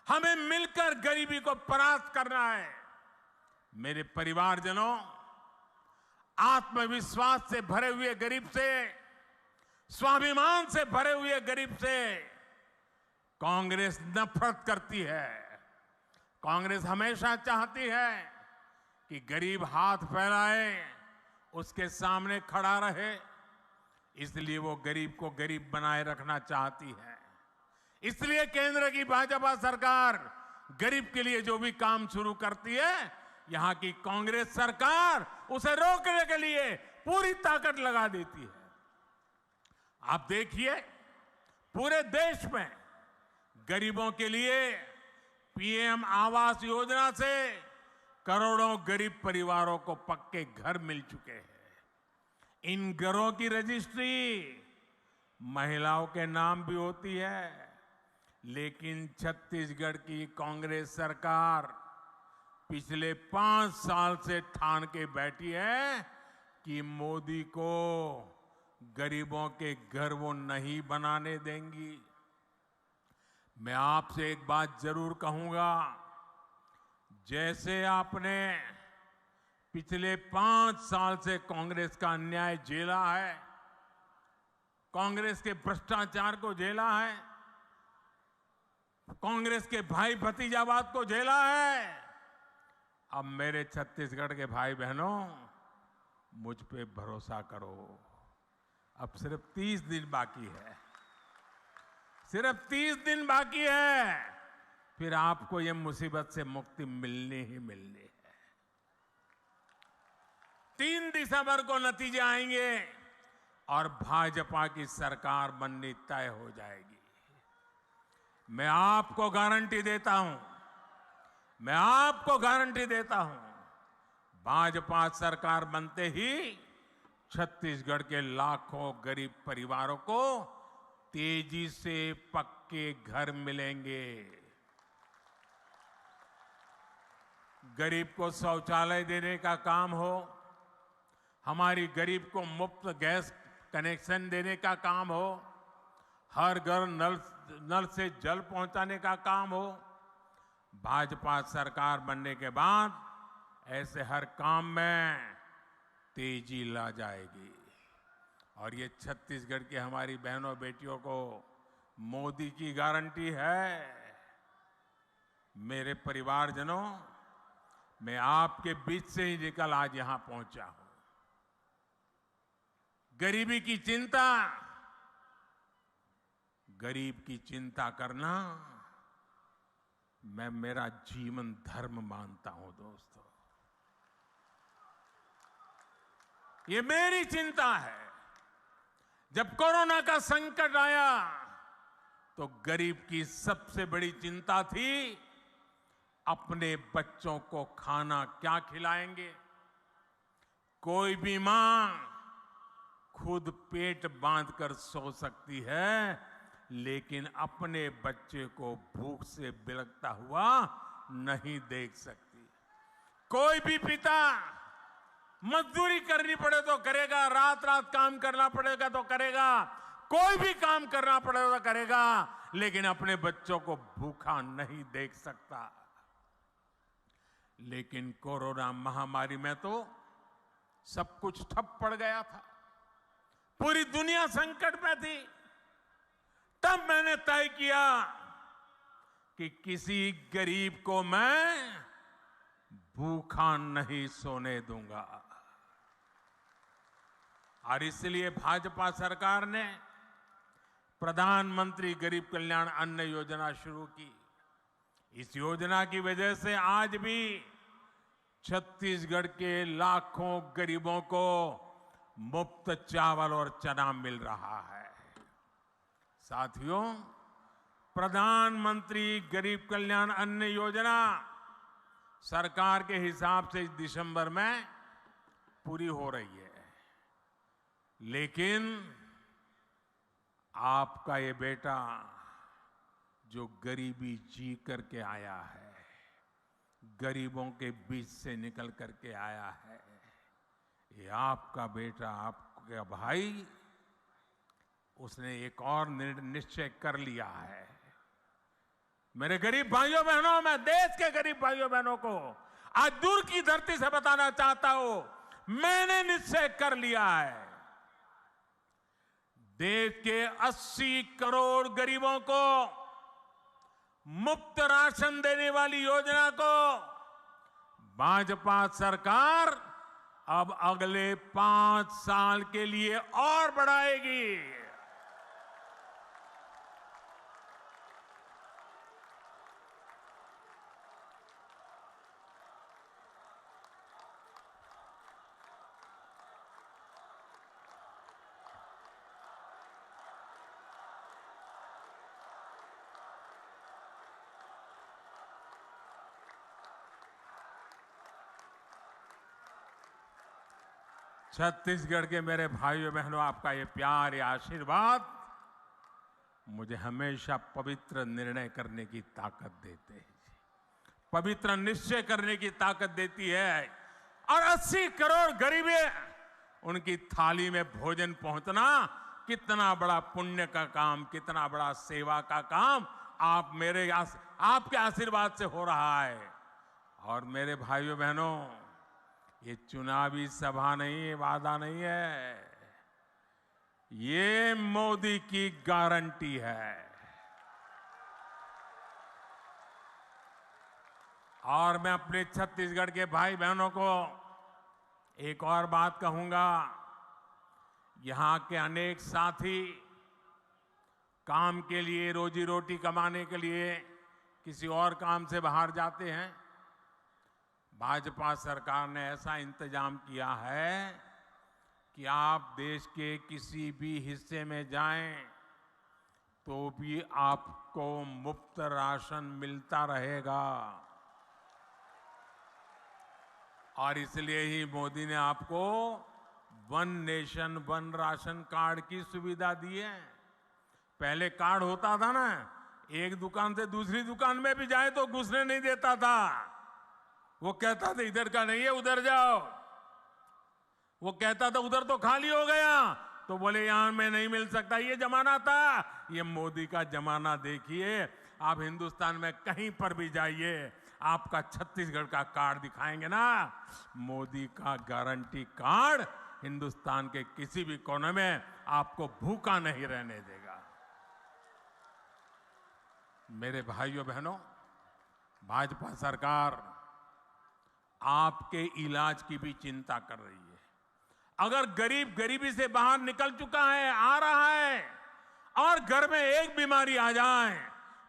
हमें मिलकर गरीबी को परास्त करना है। मेरे परिवारजनों, आत्मविश्वास से भरे हुए गरीब से, स्वाभिमान से भरे हुए गरीब से कांग्रेस नफरत करती है। कांग्रेस हमेशा चाहती है कि गरीब हाथ फैलाए, उसके सामने खड़ा रहे, इसलिए वो गरीब को गरीब बनाए रखना चाहती है। इसलिए केंद्र की भाजपा सरकार गरीब के लिए जो भी काम शुरू करती है, यहां की कांग्रेस सरकार उसे रोकने के लिए पूरी ताकत लगा देती है। आप देखिए, पूरे देश में गरीबों के लिए पीएम आवास योजना से करोड़ों गरीब परिवारों को पक्के घर मिल चुके हैं। इन घरों की रजिस्ट्री महिलाओं के नाम भी होती है, लेकिन छत्तीसगढ़ की कांग्रेस सरकार पिछले 5 साल से ठान के बैठी है कि मोदी को गरीबों के घर वो नहीं बनाने देंगी। मैं आपसे एक बात जरूर कहूंगा, जैसे आपने पिछले 5 साल से कांग्रेस का अन्याय झेला है, कांग्रेस के भ्रष्टाचार को झेला है, कांग्रेस के भाई भतीजावाद को झेला है, अब मेरे छत्तीसगढ़ के भाई बहनों, मुझ पे भरोसा करो। अब सिर्फ 30 दिन बाकी है, सिर्फ 30 दिन बाकी है, फिर आपको ये मुसीबत से मुक्ति मिलनी ही मिलनी है। 3 दिसंबर को नतीजे आएंगे, और भाजपा की सरकार बननी तय हो जाएगी। मैं आपको गारंटी देता हूं, भाजपा सरकार बनते ही छत्तीसगढ़ के लाखों गरीब परिवारों को तेजी से पक्के घर मिलेंगे। गरीब को शौचालय देने का काम हो, हमारी गरीब को मुफ्त गैस कनेक्शन देने का काम हो, हर घर नल से जल पहुंचाने का काम हो, भाजपा सरकार बनने के बाद ऐसे हर काम में तेजी ला जाएगी। और ये छत्तीसगढ़ की हमारी बहनों बेटियों को मोदी की गारंटी है। मेरे परिवारजनों, मैं आपके बीच से ही निकल आज यहां पहुंचा हूं। गरीब की चिंता करना मैं मेरा जीवन धर्म मानता हूं दोस्तों। ये मेरी चिंता है। जब कोरोना का संकट आया तो गरीब की सबसे बड़ी चिंता थी अपने बच्चों को खाना क्या खिलाएंगे। कोई भी मां खुद पेट बांधकर सो सकती है, लेकिन अपने बच्चे को भूख से बिलखता हुआ नहीं देख सकती। कोई भी पिता मजदूरी करनी पड़े तो करेगा, रात रात काम करना पड़ेगा तो करेगा, कोई भी काम करना पड़ेगा तो करेगा, लेकिन अपने बच्चों को भूखा नहीं देख सकता। लेकिन कोरोना महामारी में तो सब कुछ ठप पड़ गया था, पूरी दुनिया संकट में थी। तब मैंने तय किया कि किसी गरीब को मैं भूखा नहीं सोने दूंगा। और इसलिए भाजपा सरकार ने प्रधानमंत्री गरीब कल्याण अन्न योजना शुरू की। इस योजना की वजह से आज भी छत्तीसगढ़ के लाखों गरीबों को मुफ्त चावल और चना मिल रहा है। साथियों, प्रधानमंत्री गरीब कल्याण अन्न योजना सरकार के हिसाब से इस दिसंबर में पूरी हो रही है, लेकिन आपका ये बेटा जो गरीबी जी करके आया है, गरीबों के बीच से निकल करके आया है, ये आपका बेटा, आपका भाई, उसने एक और निश्चय कर लिया है। मेरे गरीब भाइयों बहनों, मैं देश के गरीब भाइयों बहनों को आज दूर की धरती से बताना चाहता हूं, मैंने निश्चय कर लिया है। देश के 80 करोड़ गरीबों को मुफ्त राशन देने वाली योजना को भाजपा सरकार अब अगले 5 साल के लिए और बढ़ाएगी। छत्तीसगढ़ के मेरे भाइयों बहनों, आपका ये प्यार, ये आशीर्वाद मुझे हमेशा पवित्र निर्णय करने की ताकत देते हैं, पवित्र निश्चय करने की ताकत देती है। और 80 करोड़ गरीबे, उनकी थाली में भोजन पहुंचना कितना बड़ा पुण्य का काम, कितना बड़ा सेवा का काम आपके आशीर्वाद से हो रहा है। और मेरे भाइयों बहनों, ये चुनावी सभा नहीं है, वादा नहीं है, ये मोदी की गारंटी है। और मैं अपने छत्तीसगढ़ के भाई बहनों को एक और बात कहूंगा, यहां के अनेक साथी काम के लिए, रोजी रोटी कमाने के लिए किसी और काम से बाहर जाते हैं। भाजपा सरकार ने ऐसा इंतजाम किया है कि आप देश के किसी भी हिस्से में जाएं तो भी आपको मुफ्त राशन मिलता रहेगा। और इसलिए ही मोदी ने आपको one nation one ration card की सुविधा दी है। पहले कार्ड होता था ना, एक दुकान से दूसरी दुकान में भी जाए तो घुसने नहीं देता था। वो कहता था इधर का नहीं है, उधर जाओ। वो कहता था उधर तो खाली हो गया, तो बोले यहां में नहीं मिल सकता। ये जमाना था। ये मोदी का जमाना देखिए। आप हिंदुस्तान में कहीं पर भी जाइए, आपका छत्तीसगढ़ का कार्ड दिखाएंगे ना, मोदी का गारंटी कार्ड हिंदुस्तान के किसी भी कोने में आपको भूखा नहीं रहने देगा। मेरे भाइयों बहनों, भाजपा सरकार आपके इलाज की भी चिंता कर रही है। अगर गरीब गरीबी से बाहर निकल चुका है, आ रहा है, और घर में एक बीमारी आ जाए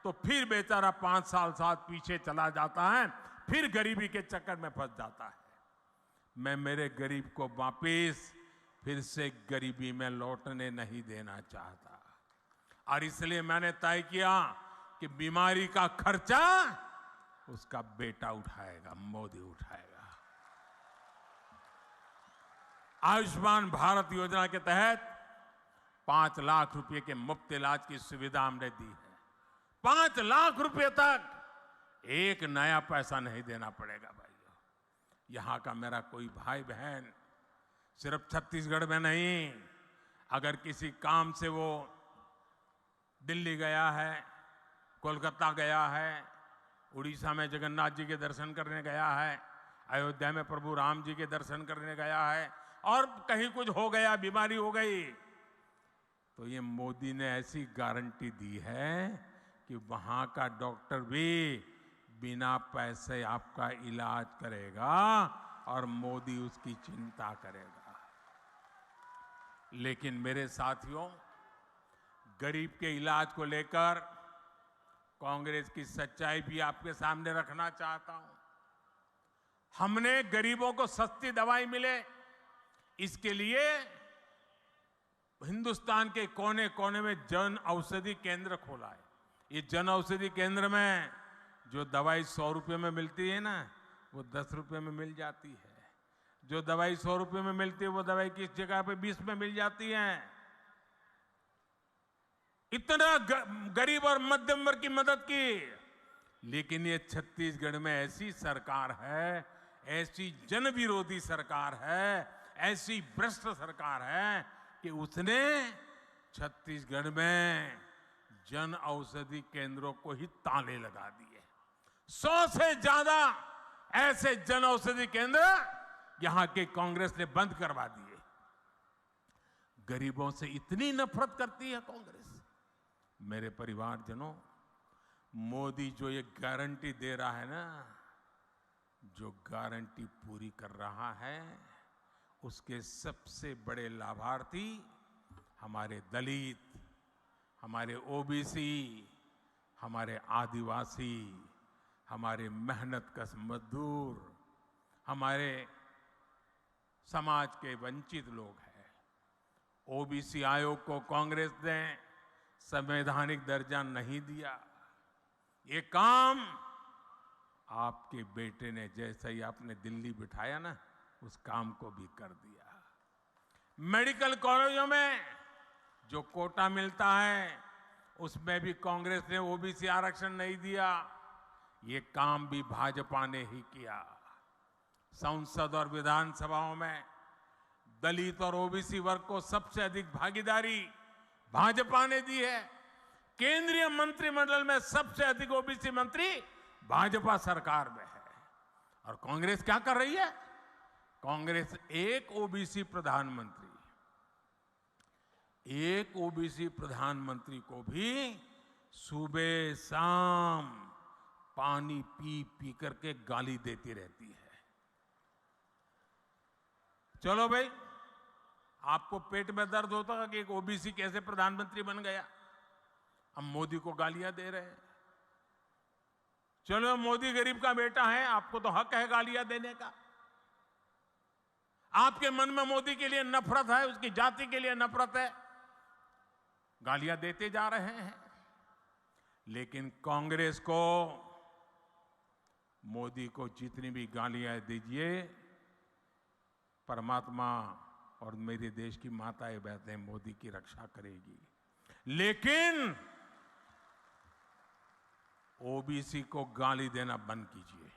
तो फिर बेचारा 5 साल साथ पीछे चला जाता है, फिर गरीबी के चक्कर में फंस जाता है। मैं मेरे गरीब को वापिस फिर से गरीबी में लौटने नहीं देना चाहता। और इसलिए मैंने तय किया कि बीमारी का खर्चा उसका बेटा उठाएगा, मोदी उठाएगा। आयुष्मान भारत योजना के तहत 5 लाख रुपए के मुफ्त इलाज की सुविधा हमने दी है। 5 लाख रुपए तक एक नया पैसा नहीं देना पड़ेगा भाइयों। यहां का मेरा कोई भाई बहन सिर्फ छत्तीसगढ़ में नहीं, अगर किसी काम से वो दिल्ली गया है, कोलकाता गया है, उड़ीसा में जगन्नाथ जी के दर्शन करने गया है, अयोध्या में प्रभु राम जी के दर्शन करने गया है, और कहीं कुछ हो गया, बीमारी हो गई, तो ये मोदी ने ऐसी गारंटी दी है कि वहां का डॉक्टर भी बिना पैसे आपका इलाज करेगा और मोदी उसकी चिंता करेगा। लेकिन मेरे साथियों, गरीब के इलाज को लेकर कांग्रेस की सच्चाई भी आपके सामने रखना चाहता हूं। हमने गरीबों को सस्ती दवाई मिले, इसके लिए हिंदुस्तान के कोने कोने में जन औषधि केंद्र खोला है। ये जन औषधि केंद्र में जो दवाई 100 रुपए में मिलती है ना, वो 10 रुपए में मिल जाती है। जो दवाई 100 रुपए में मिलती है, वो दवाई किस जगह पे 20 में मिल जाती है। इतना गरीब और मध्यम वर्ग की मदद की। लेकिन ये छत्तीसगढ़ में ऐसी सरकार है, ऐसी जन विरोधी सरकार है, ऐसी भ्रष्ट सरकार है कि उसने छत्तीसगढ़ में जन औषधि केंद्रों को ही ताले लगा दिए। 100 से ज्यादा ऐसे जन औषधि केंद्र यहां के कांग्रेस ने बंद करवा दिए। गरीबों से इतनी नफरत करती है कांग्रेस। मेरे परिवारजनों, मोदी जो ये गारंटी दे रहा है ना, जो गारंटी पूरी कर रहा है, उसके सबसे बड़े लाभार्थी हमारे दलित, हमारे ओबीसी, हमारे आदिवासी, हमारे मेहनतकश मजदूर, हमारे समाज के वंचित लोग हैं। ओबीसी आयोग को कांग्रेस ने संवैधानिक दर्जा नहीं दिया। ये काम आपके बेटे ने, जैसे ही आपने दिल्ली बिठाया ना, उस काम को भी कर दिया। मेडिकल कॉलेजों में जो कोटा मिलता है, उसमें भी कांग्रेस ने ओबीसी आरक्षण नहीं दिया। ये काम भी भाजपा ने ही किया। संसद और विधानसभाओं में दलित और ओबीसी वर्ग को सबसे अधिक भागीदारी भाजपा ने दी है। केंद्रीय मंत्रिमंडल में सबसे अधिक ओबीसी मंत्री भाजपा सरकार में है। और कांग्रेस क्या कर रही है? कांग्रेस एक ओबीसी प्रधानमंत्री को भी सुबह शाम पानी पी पी करके गाली देती रहती है। चलो भाई, आपको पेट में दर्द होता है कि एक ओबीसी कैसे प्रधानमंत्री बन गया, हम मोदी को गालियां दे रहे हैं। चलो, मोदी गरीब का बेटा है, आपको तो हक है गालियां देने का। आपके मन में मोदी के लिए नफरत है, उसकी जाति के लिए नफरत है, गालियां देते जा रहे हैं। लेकिन कांग्रेस को मोदी को जितनी भी गालियां दीजिए, परमात्मा और मेरे देश की माताएं बहनें मोदी की रक्षा करेगी। लेकिन ओबीसी को गाली देना बंद कीजिए।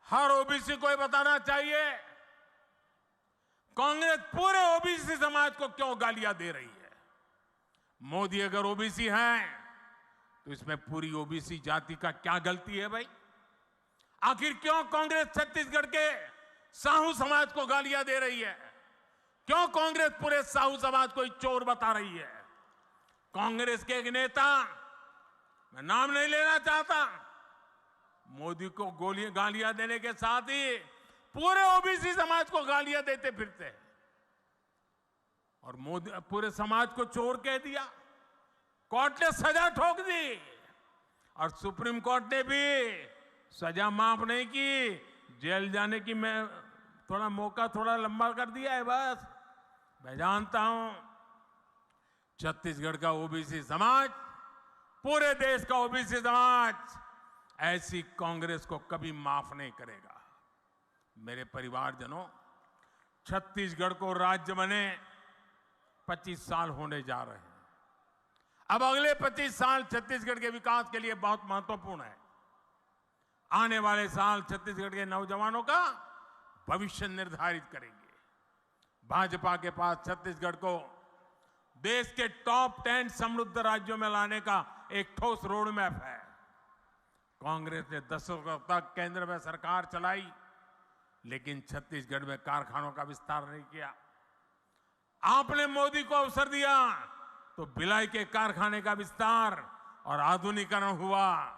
हर ओबीसी को ये बताना चाहिए कांग्रेस पूरे ओबीसी समाज को क्यों गालियां दे रही है। मोदी अगर ओबीसी हैं तो इसमें पूरी ओबीसी जाति का क्या गलती है भाई? आखिर क्यों कांग्रेस छत्तीसगढ़ के साहू समाज को गालियां दे रही है? क्यों कांग्रेस पूरे साहू समाज को चोर बता रही है? कांग्रेस के एक नेता, मैं नाम नहीं लेना चाहता, मोदी को गालियां देने के साथ ही पूरे ओबीसी समाज को गालियां देते फिरते हैं और मोदी पूरे समाज को चोर कह दिया। कोर्ट ने सजा ठोक दी और सुप्रीम कोर्ट ने भी सजा माफ नहीं की, जेल जाने की मैं थोड़ा मौका थोड़ा लंबा कर दिया है बस। मैं जानता हूं छत्तीसगढ़ का ओबीसी समाज, पूरे देश का ओबीसी समाज ऐसी कांग्रेस को कभी माफ नहीं करेगा। मेरे परिवारजनों, छत्तीसगढ़ को राज्य बने 25 साल होने जा रहे हैं। अब अगले 25 साल छत्तीसगढ़ के विकास के लिए बहुत महत्वपूर्ण है। आने वाले साल छत्तीसगढ़ के नौजवानों का भविष्य निर्धारित करेंगे। भाजपा के पास छत्तीसगढ़ को देश के टॉप 10 समृद्ध राज्यों में लाने का एक ठोस रोड मैप है। कांग्रेस ने दशकों तक केंद्र में सरकार चलाई, लेकिन छत्तीसगढ़ में कारखानों का विस्तार नहीं किया। आपने मोदी को अवसर दिया तो भिलाई के कारखाने का विस्तार और आधुनिकीकरण हुआ।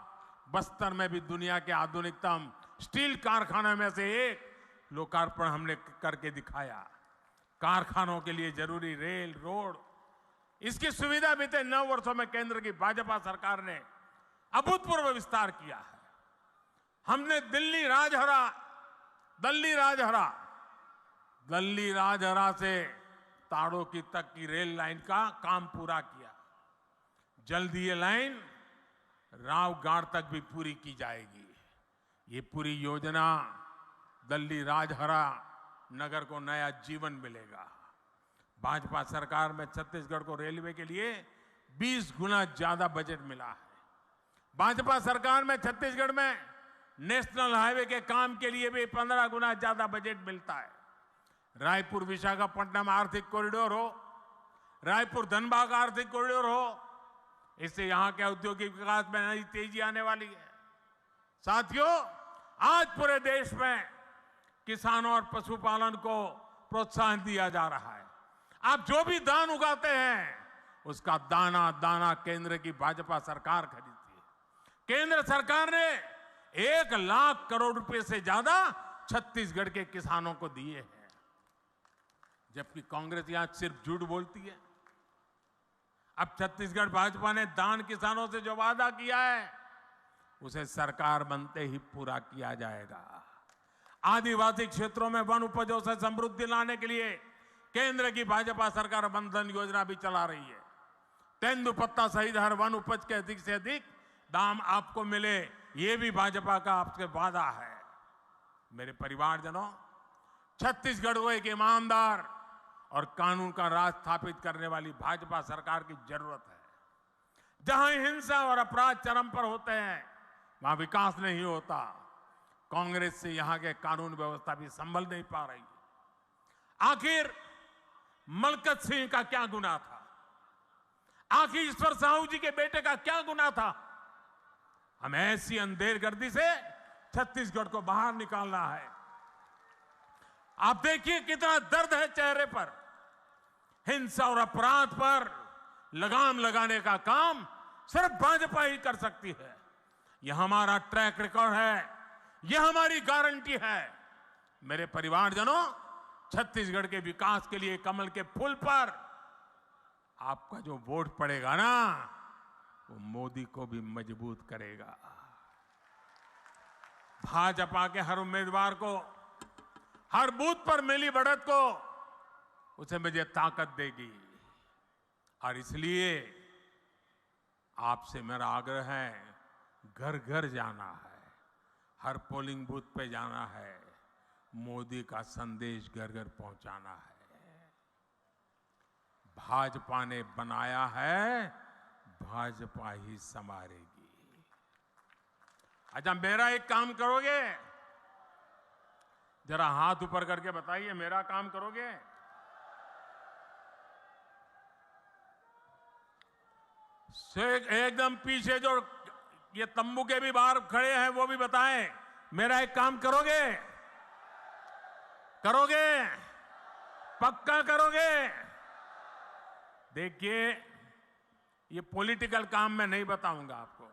बस्तर में भी दुनिया के आधुनिकतम स्टील कारखाने में से एक लोकार्पण हमने करके दिखाया। कारखानों के लिए जरूरी रेल, रोड, इसकी सुविधा बीते 9 वर्षों में केंद्र की भाजपा सरकार ने अभूतपूर्व विस्तार किया है। हमने दिल्ली राजहरा से ताड़ों तक की रेल लाइन का काम पूरा किया। जल्द ये लाइन रावगढ़ तक भी पूरी की जाएगी। ये पूरी योजना दिल्ली राजहरा नगर को नया जीवन मिलेगा। भाजपा सरकार में छत्तीसगढ़ को रेलवे के लिए 20 गुना ज्यादा बजट मिला है। भाजपा सरकार में छत्तीसगढ़ में नेशनल हाईवे के काम के लिए भी 15 गुना ज्यादा बजट मिलता है। रायपुर विशाखापट्टनम आर्थिक कॉरिडोर हो, रायपुर धनबाद आर्थिक कॉरिडोर हो, इससे यहां के औद्योगिक विकास में नई तेजी आने वाली है। साथियों, आज पूरे देश में किसानों और पशुपालन को प्रोत्साहन दिया जा रहा है। आप जो भी धान उगाते हैं उसका दाना दाना केंद्र की भाजपा सरकार खरीदती है। केंद्र सरकार ने 1 लाख करोड़ रुपए से ज्यादा छत्तीसगढ़ के किसानों को दिए हैं, जबकि कांग्रेस यहां सिर्फ झूठ बोलती है। अब छत्तीसगढ़ भाजपा ने दान किसानों से जो वादा किया है उसे सरकार बनते ही पूरा किया जाएगा। आदिवासी क्षेत्रों में वन उपजों से समृद्धि लाने के लिए केंद्र की भाजपा सरकार वनधन योजना भी चला रही है। तेंदुपत्ता सहित हर वन उपज के अधिक से अधिक दाम आपको मिले, ये भी भाजपा का आपसे वादा है। मेरे परिवारजनों, छत्तीसगढ़ को एक ईमानदार और कानून का राज स्थापित करने वाली भाजपा सरकार की जरूरत है। जहां हिंसा और अपराध चरम पर होते हैं वहां विकास नहीं होता। कांग्रेस से यहां के कानून व्यवस्था भी संभल नहीं पा रही। आखिर मलकत सिंह का क्या गुनाह था? आखिर ईश्वर साहू जी के बेटे का क्या गुनाह था? हमें ऐसी अंधेरगर्दी से छत्तीसगढ़ को बाहर निकालना है। आप देखिए कितना दर्द है चेहरे पर। हिंसा और अपराध पर लगाम लगाने का काम सिर्फ भाजपा ही कर सकती है। यह हमारा ट्रैक रिकॉर्ड है, यह हमारी गारंटी है। मेरे परिवारजनों, छत्तीसगढ़ के विकास के लिए कमल के फूल पर आपका जो वोट पड़ेगा ना, वो मोदी को भी मजबूत करेगा। भाजपा के हर उम्मीदवार को हर बूथ पर मिली बढ़त को उसे मुझे ताकत देगी। और इसलिए आपसे मेरा आग्रह है, घर घर जाना है, हर पोलिंग बूथ पे जाना है, मोदी का संदेश घर घर पहुंचाना है। भाजपा ने बनाया है, भाजपा ही संवारेगी। अच्छा, मेरा एक काम करोगे? जरा हाथ ऊपर करके बताइए, मेरा काम करोगे? एकदम पीछे जो ये तंबू के भी बाहर खड़े हैं वो भी बताएं, मेरा एक काम करोगे? करोगे? पक्का करोगे? देखिए, ये पॉलिटिकल काम मैं नहीं बताऊंगा आपको,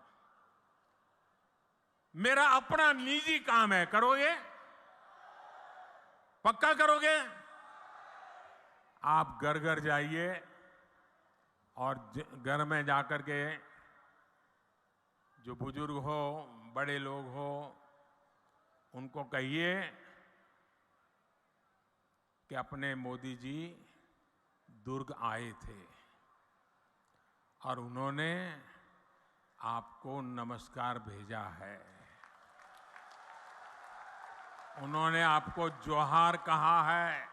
मेरा अपना निजी काम है। करोगे? पक्का करोगे? आप घर घर जाइए और घर में जाकर के जो बुजुर्ग हो, बड़े लोग हो, उनको कहिए कि अपने मोदी जी दुर्ग आए थे और उन्होंने आपको नमस्कार भेजा है, उन्होंने आपको जोहार कहा है।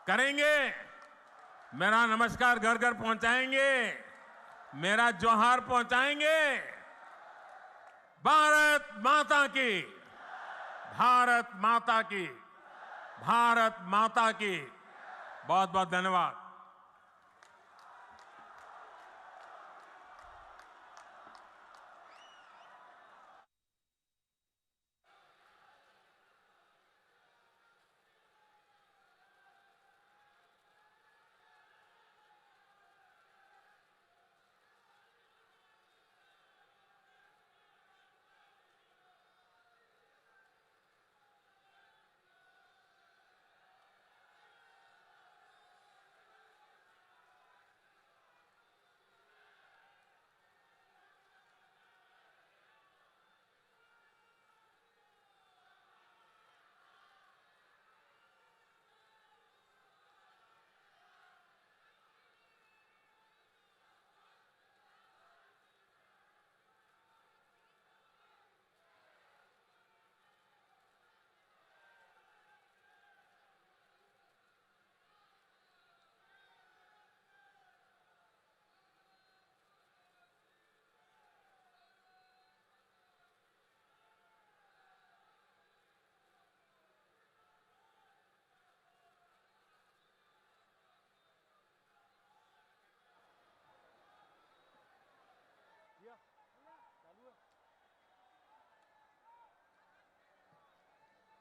करेंगे? मेरा नमस्कार घर घर पहुंचाएंगे, मेरा जोहार पहुंचाएंगे। भारत माता की, भारत माता की, भारत माता की। बहुत बहुत धन्यवाद।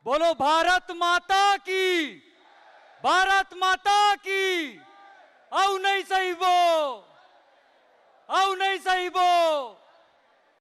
बोलो भारत माता की, भारत माता की। औ नहीं सही वो, औ नहीं सही वो।